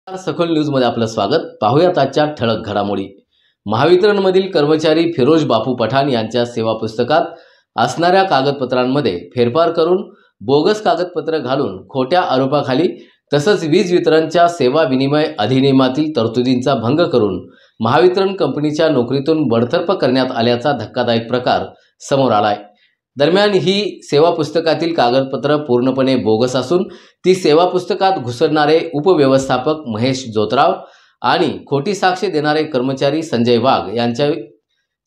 सखोल न्यूजमध्ये आपलं स्वागत। पाहूयात आजच्या ठळक घडामोडी। महावितरणमधील कर्मचारी फिरोज बापू पठाण यांच्या सेवा पुस्तकात असणाऱ्या कागदपत्रांमध्ये फेरफार करून बोगस कागदपत्र घालून खोट्या आरोपाखाली तसंच वीज वितरणच्या सेवा विनिमय अधिनियमातील तरतुदींचा भंग करून महावितरण कंपनीच्या नोकरीतून बडतर्फ करण्यात आल्याचा धक्कादायक प्रकार समोर आलाय। दरम्यान ही सेवा पुस्तकातील कागदपत्र पूर्णपणे बोगस असून ती सेवा पुस्तकात घुसडणारे उपव्यवस्थापक महेश जोतराव आणि खोटी साक्ष देणारे कर्मचारी संजय वाघ यांच्या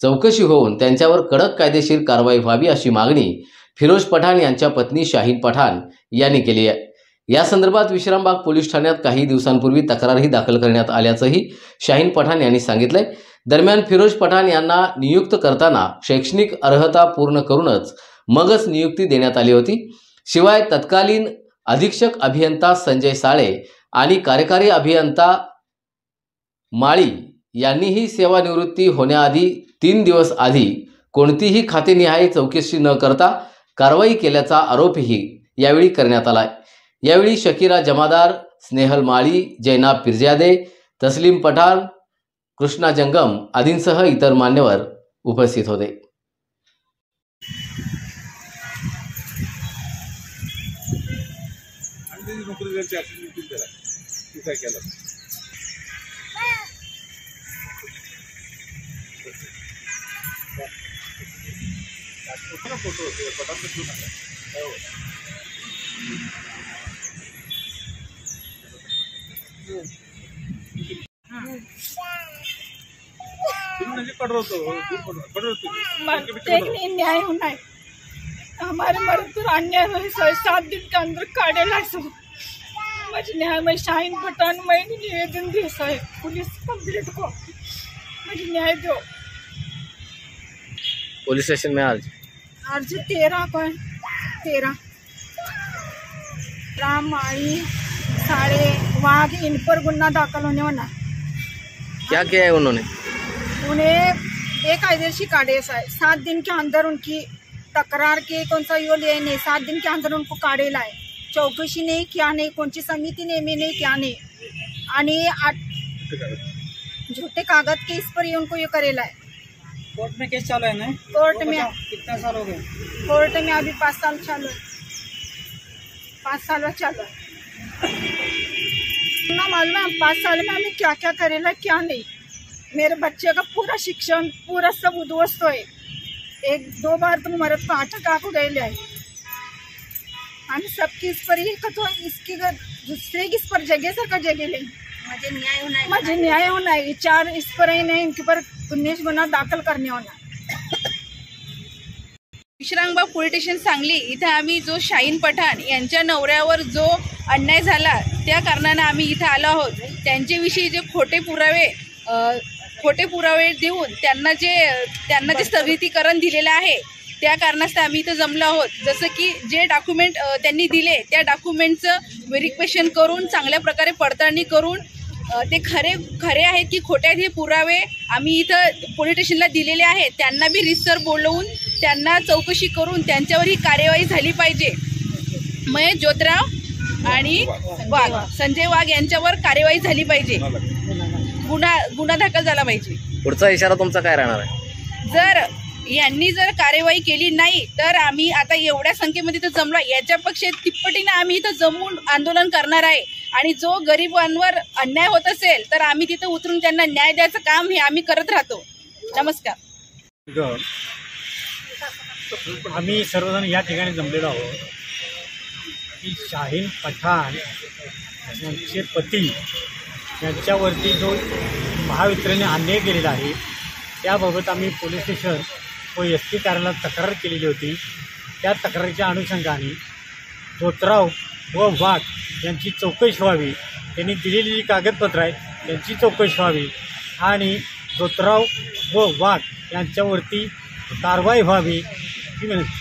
चौकशी होऊन त्यांच्यावर कडक कायदेशीर कारवाई व्हावी अशी मागणी फिरोज पठाण यांच्या पत्नी शाहीन पठाण यांनी केली आहे। या संदर्भात विश्रामबाग पोलीस ठाण्यात काही दिवसांपूर्वी तक्रारही दाखल करण्यात आल्याचंही शाहीन पठाण यांनी सांगितलंय। दरम्यान फिरोज पठाण यांना नियुक्त करताना शैक्षणिक अर्हता पूर्ण करूनच मगच नियुक्ती देण्यात आली होती। शिवाय तत्कालीन अधीक्षक अभियंता संजय साळे आणि कार्यकारी अभियंता माळी यांनीही सेवानिवृत्ती होण्याआधी 3 दिवस आधी कोणतीही खातेनिहाय चौकशी न करता कारवाई केल्याचा आरोपही यावेळी करण्यात आला। यावेळी शकीरा जमादार, स्नेहल माळी, जैनाब पिरजादे, तस्लीम पठाण, कृष्णा जंगम आदींसह इतर मान्यवर उपस्थित होते। न्याय होना है हमारे मर्द पर अन्याय हुई 7 दिन के अंदर काढ़ेला सो मुझे न्याय में शाहीन पठाण मैं निवेदन दे है पुलिस कंप्लीट को मुझे न्याय दो। पुलिस स्टेशन में आज 13 को 13 राम माळी साड़े वाघ इन पर गुन्हा दाखल होने वाला। क्या किया है उन्होंने? उन्हें बेकायदेशी काढ़ेस है। 7 दिन के अंदर उनकी तकरार के कौन सा यो ले नहीं, 7 दिन के अंदर उनको काढ़े लाए। चौकशी नहीं क्या नहीं, कौन सी समिति नेमी नहीं क्या नहीं, झूठे कागज के इस पर ही उनको ये करेला है। कोर्ट में केस चालू है ना? कोर्ट में कितना साल हो गए? कोर्ट में अभी 5 साल चालू है, 5 साल चालू है। ना मालूम है 5 साल में हमें क्या क्या करेला क्या नहीं। मेरे बच्चे का पूरा शिक्षण पूरा सब उद्ध्वस्त है। 1-2 बार तो मरद को अटक आको गए ले हम सबकी इस पर ही तो इसकी दूसरे किस पर जगह सर का जगह ले मुझे न्याय होना है। विचार इस पर ही नहीं, इनके पर 19 गुन्हा दाखल करने होना। विश्रामबाग पोलीस स्टेशन सांगली इथे आम्ही जो शाहीन पठाण यांच्या नवऱ्यावर जो अन्याय झाला त्या कारणाने आम्ही इथे आलो आहोत। त्यांच्याविषयी जे खोटे पुरावे देऊन त्यांना जे स्थगितीकरण दिलेलं आहे त्या कारणास्तव आम्ही इथं जमलो आहोत। जसं की जे डॉक्युमेंट त्यांनी दिले त्या डॉक्युमेंटचं व्हेरिफिकेशन करून चांगल्या प्रकारे पडताळणी करून ते खरे आहेत की खोटे आहेत हे पुरावे आम्ही इथं पोलीस स्टेशनला दिलेले आहेत। त्यांना बी रितसर बोलवून त्यांना चौकशी करून त्यांच्यावर ही कार्यवाही झाली पाहिजे। महेश जोतराव आणि संजय वाघ यांच्यावर कार्यवाही झाली पाहिजे, गुन्हा दाखल झाला पाहिजे। पुढचा इशारा तुमचा काय राहणार आहे? जर यांनी कार्यवाही केली नाही तर आम्ही आता एवढ्या संख्येमध्ये इथं जमलो, याच्यापेक्षा तिप्पटीने आम्ही इथं जमून आंदोलन करणार आहे। आणि जो गरिबांवर अन्याय होत असेल तर आम्ही तिथं उतरून त्यांना न्याय द्यायचं काम हे आम्ही करत राहतो। नमस्कार। आम्ही सर्वजण या ठिकाणी जमलेलो आहोत की शाहीन पठाण यांचे पती यांच्यावरती जो महावितरणाने अन्याय केलेला आहे त्याबाबत आम्ही पोलीस स्टेशन व SP कार्यालयात तक्रार केलेली होती। त्या तक्रारीच्या अनुषंगाने जोतराव व वाघ यांची चौकशी व्हावी, त्यांनी दिलेली जी कागदपत्र आहेत त्यांची चौकशी व्हावी आणि जोतराव व वाघ यांच्यावरती कारवाई व्हावी ही विनंती।